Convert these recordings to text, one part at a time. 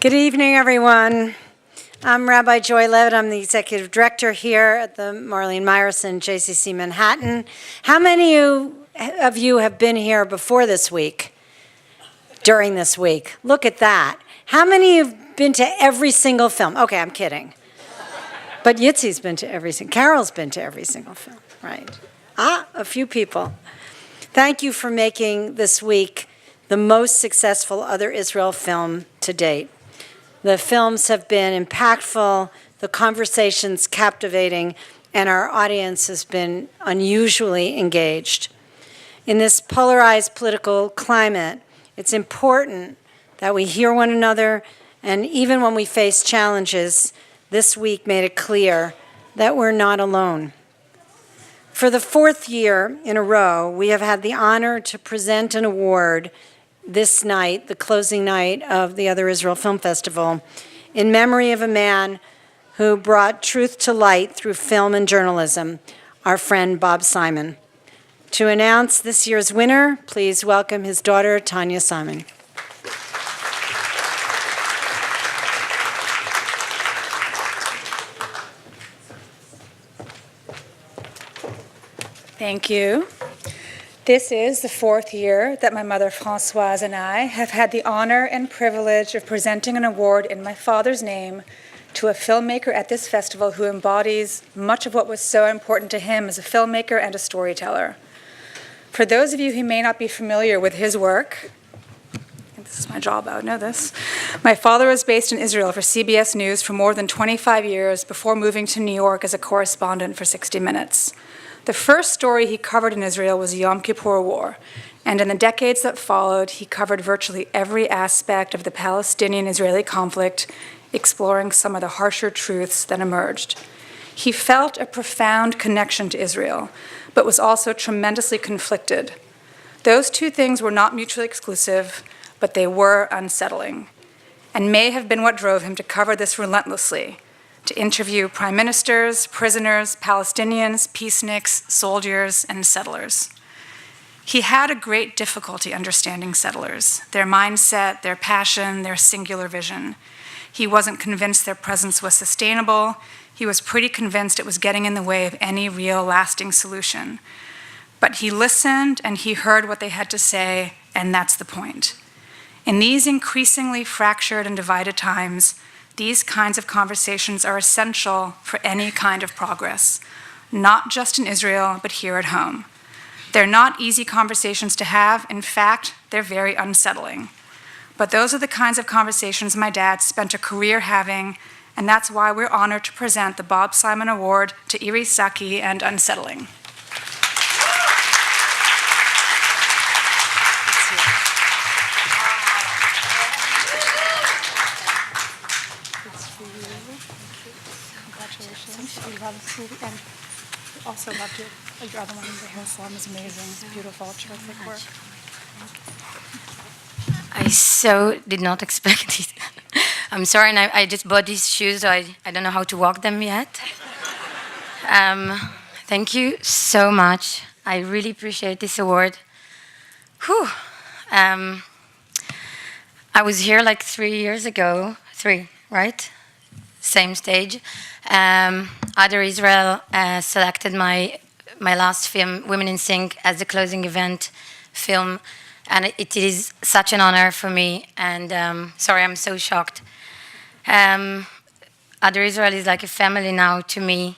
Good evening, everyone. I'm Rabbi Joy Levitt. I'm the executive director here at the Marlene Meyerson JCC Manhattan. How many of you have been here before this week, during this week? Look at that. How many have been to every single film? Okay, I'm kidding. But Yitzi's been to every single, Carol's been to every single film, right? A few people. Thank you for making this week the most successful Other Israel film to date. The films have been impactful, the conversations captivating, and our audience has been unusually engaged. In this polarized political climate, it's important that we hear one another, and even when we face challenges, this week made it clear that we're not alone. For the fourth year in a row, we have had the honor to present an award this night, the closing night of the Other Israel Film Festival, in memory of a man who brought truth to light through film and journalism, our friend Bob Simon. To announce this year's winner, please welcome his daughter, Tanya Simon. Thank you. This is the fourth year that my mother Françoise and I have had the honor and privilege of presenting an award in my father's name to a filmmaker at this festival who embodies much of what was so important to him as a filmmaker and a storyteller. For those of you who may not be familiar with his work, and this is my job, I would know this, my father was based in Israel for CBS News for more than 25 years before moving to New York as a correspondent for 60 Minutes. The first story he covered in Israel was the Yom Kippur War, and in the decades that followed, he covered virtually every aspect of the Palestinian-Israeli conflict, exploring some of the harsher truths that emerged. He felt a profound connection to Israel, but was also tremendously conflicted. Those two things were not mutually exclusive, but they were unsettling, and may have been what drove him to cover this relentlessly, to interview prime ministers, prisoners, Palestinians, peaceniks, soldiers, and settlers. He had a great difficulty understanding settlers, their mindset, their passion, their singular vision. He wasn't convinced their presence was sustainable. He was pretty convinced it was getting in the way of any real lasting solution. But he listened and he heard what they had to say, and that's the point. In these increasingly fractured and divided times, these kinds of conversations are essential for any kind of progress, not just in Israel, but here at home. They're not easy conversations to have. In fact, they're very unsettling. But those are the kinds of conversations my dad spent a career having, and that's why we're honored to present the Bob Simon Award to Iris Zaki and Unsettling. We love this movie, and we also loved your other one, the hair salon was amazing. It's beautiful, terrific work. I so did not expect it. I'm sorry, and I just bought these shoes, so I don't know how to walk them yet. Thank you so much. I really appreciate this award. Whew. I was here like 3 years ago, right? Same stage. Other Israel selected my last film, Women in Sync, as the closing event film, and it is such an honor for me, and sorry, I'm so shocked. Other Israel is like a family now to me.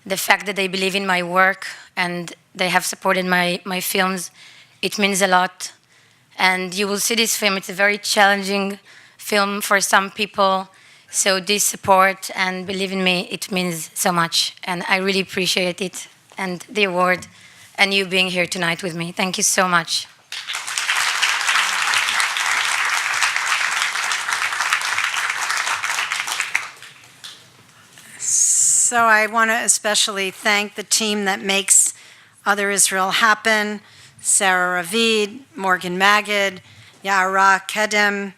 The fact that they believe in my work and they have supported my films, it means a lot. And you will see this film, it's a very challenging film for some people. So this support, and believe in me, it means so much. And I really appreciate it, and the award, and you being here tonight with me. Thank you so much. So I want to especially thank the team that makes Other Israel happen: Sarah Ravid, Morgan Magid, Yara Kedem,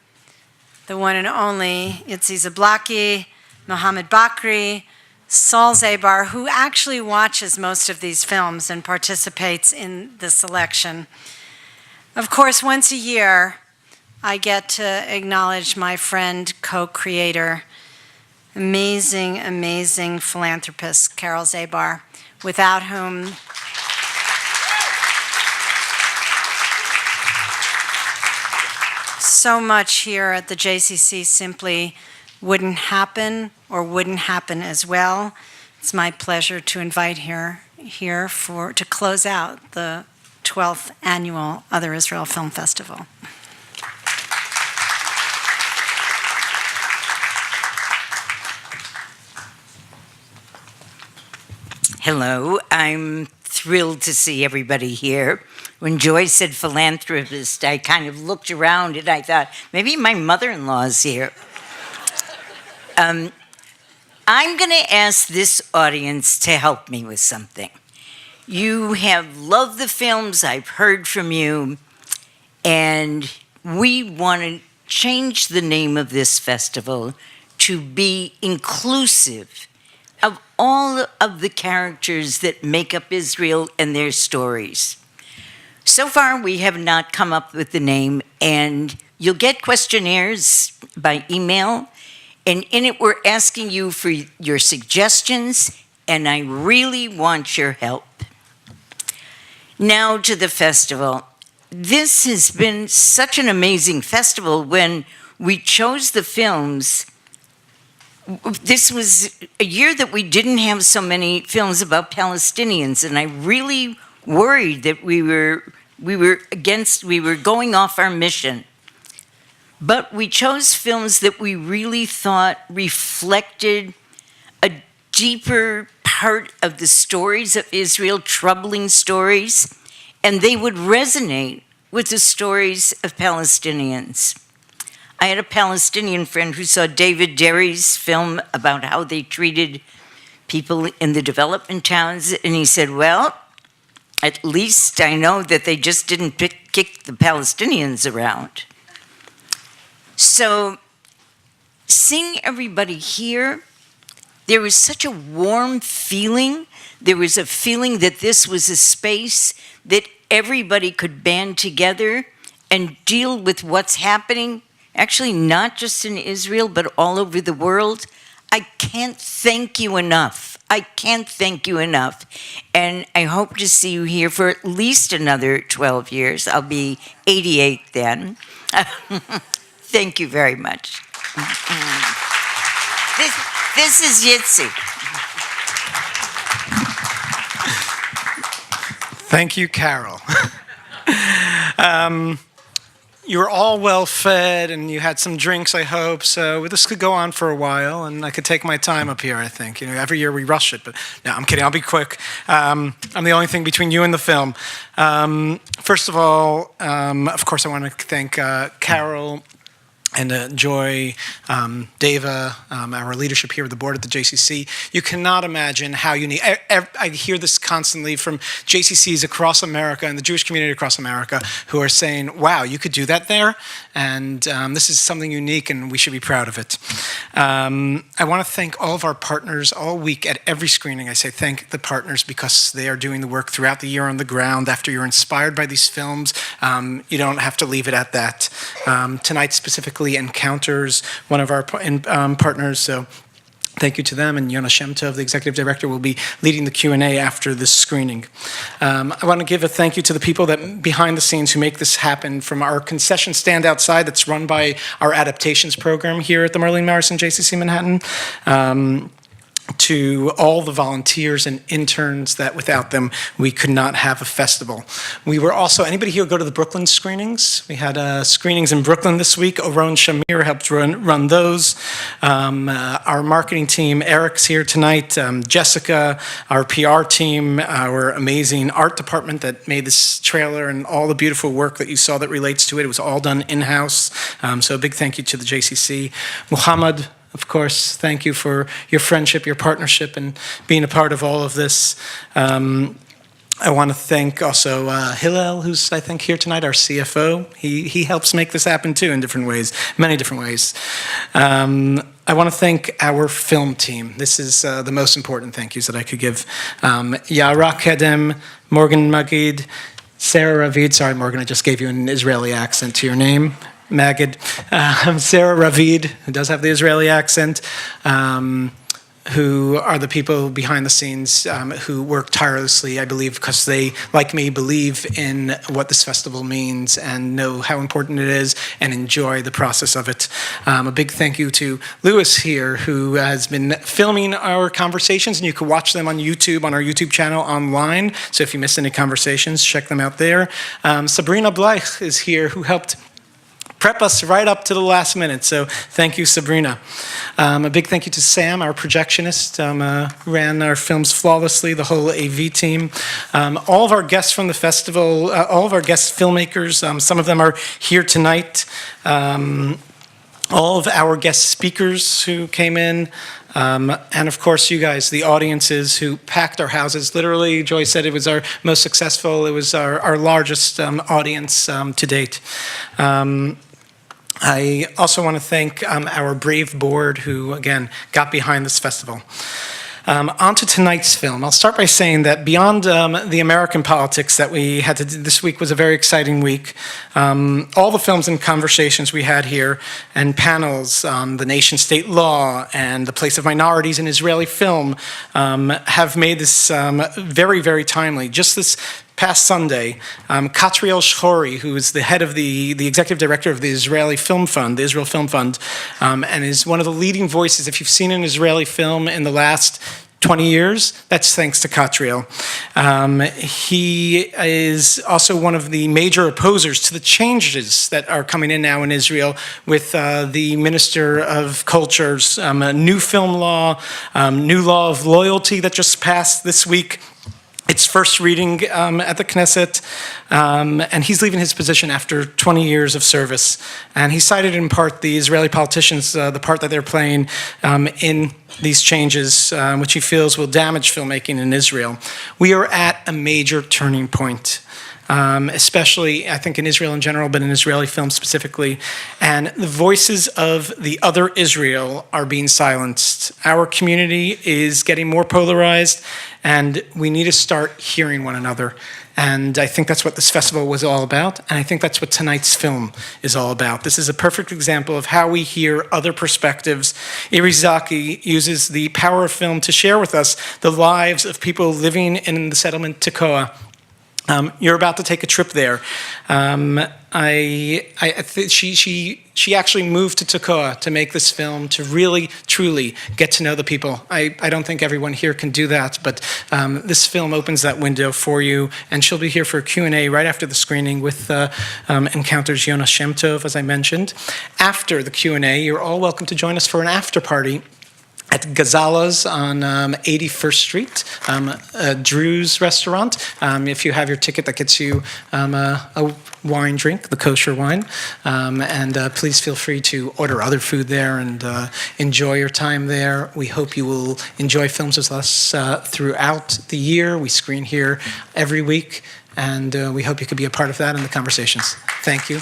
the one and only Itzi Zablaki, Mohammed Bakri, Saul Zabar, who actually watches most of these films and participates in the selection. Of course, once a year, I get to acknowledge my friend, co-creator, amazing, amazing philanthropist, Carol Zabar, without whom so much here at the JCC simply wouldn't happen or wouldn't happen as well. It's my pleasure to invite her here to close out the 12th annual Other Israel Film Festival. Hello, I'm thrilled to see everybody here. When Joy said philanthropist, I kind of looked around and I thought, maybe my mother-in-law is here. I'm going to ask this audience to help me with something. You have loved the films, I've heard from you, and we want to change the name of this festival to be inclusive of all of the characters that make up Israel and their stories. So far, we have not come up with the name, and you'll get questionnaires by email, and in it we're asking you for your suggestions, and I really want your help. Now to the festival. This has been such an amazing festival. When we chose the films, this was a year that we didn't have so many films about Palestinians, and I really worried that we were going off our mission. But we chose films that we really thought reflected a deeper part of the stories of Israel, troubling stories, and they would resonate with the stories of Palestinians. I had a Palestinian friend who saw David Derry's film about how they treated people in the development towns, and he said, well, at least I know that they just didn't kick the Palestinians around. So, seeing everybody here, there was such a warm feeling. There was a feeling that this was a space that everybody could band together and deal with what's happening, actually not just in Israel, but all over the world. I can't thank you enough. I can't thank you enough. And I hope to see you here for at least another 12 years. I'll be 88 then. Thank you very much. This is Yitzi. Thank you, Carol. You were all well fed and you had some drinks, I hope, so this could go on for a while and I could take my time up here, I think. You know, every year we rush it, but no, I'm kidding, I'll be quick. I'm the only thing between you and the film. First of all, of course I want to thank Carol and Joy, Deva, our leadership here at the board at the JCC. You cannot imagine how unique. I hear this constantly from JCCs across America and the Jewish community across America who are saying, wow, you could do that there? And this is something unique and we should be proud of it. I want to thank all of our partners all week at every screening. I say thank the partners because they are doing the work throughout the year on the ground. After you're inspired by these films, you don't have to leave it at that. Tonight specifically, Encounters, one of our partners, so thank you to them, and Yona Shem Tov, the executive director, will be leading the Q&A after this screening. I want to give a thank you to the people that behind the scenes who make this happen, from our concession stand outside that's run by our adaptations program here at the Marlene Marison JCC Manhattan, to all the volunteers and interns that without them we could not have a festival. We were also, anybody here go to the Brooklyn screenings? We had screenings in Brooklyn this week. Oron Shamir helped run those. Our marketing team, Eric's here tonight. Jessica, our PR team, our amazing art department that made this trailer and all the beautiful work that you saw that relates to it. It was all done in-house. So a big thank you to the JCC. Muhammad, of course, thank you for your friendship, your partnership, and being a part of all of this. I want to thank also Hillel, who's, I think, here tonight, our CFO. He helps make this happen, too, in different ways, many different ways. I want to thank our film team. This is the most important thank yous that I could give. Yara Kedem, Morgan Magid, Sarah Ravid. Sorry, Morgan, I just gave you an Israeli accent to your name. Magid, Sarah Ravid, who does have the Israeli accent, who are the people behind the scenes who work tirelessly, I believe, because they, like me, believe in what this festival means and know how important it is and enjoy the process of it. A big thank you to Lewis here, who has been filming our conversations, and you can watch them on YouTube, on our YouTube channel online. So if you missed any conversations, check them out there. Sabrina Bleich is here, who helped prep us right up to the last minute. So thank you, Sabrina. A big thank you to Sam, our projectionist, who ran our films flawlessly, the whole AV team. All of our guests from the festival, all of our guest filmmakers, some of them are here tonight. All of our guest speakers who came in, and of course you guys, the audiences who packed our houses. Literally, Joy said it was our most successful, it was our largest audience to date. I also want to thank our brave board who, again, got behind this festival. On to tonight's film. I'll start by saying that beyond the American politics that we had to do this week was a very exciting week. All the films and conversations we had here and panels on the nation-state law and the place of minorities in Israeli film have made this very, very timely. Just this past Sunday, Katriel Shchori, who is the head of the executive director of the Israeli Film Fund, the Israel Film Fund, and is one of the leading voices. If you've seen an Israeli film in the last 20 years, that's thanks to Katriel. He is also one of the major opposers to the changes that are coming in now in Israel with the Minister of Culture's new film law, new law of loyalty that just passed this week. Its first reading at the Knesset, and he's leaving his position after 20 years of service. And he cited in part the Israeli politicians, the part that they're playing in these changes, which he feels will damage filmmaking in Israel. We are at a major turning point. Especially, I think, in Israel in general, but in Israeli film specifically. And the voices of the other Israel are being silenced. Our community is getting more polarized, and we need to start hearing one another. And I think that's what this festival was all about, and I think that's what tonight's film is all about. This is a perfect example of how we hear other perspectives. Zaki uses the power of film to share with us the lives of people living in the settlement Tekoa. You're about to take a trip there. She actually moved to Tekoa to make this film, to really, truly get to know the people. I don't think everyone here can do that, but this film opens that window for you, and she'll be here for a Q&A right after the screening with Encounters Yonah Shem Tov, as I mentioned. After the Q&A, you're all welcome to join us for an after party at Gazala's on 81st Street, Drew's restaurant. If you have your ticket, that gets you a wine drink, the kosher wine. And please feel free to order other food there and enjoy your time there. We hope you will enjoy films with us throughout the year. We screen here every week, and we hope you could be a part of that in the conversations. Thank you.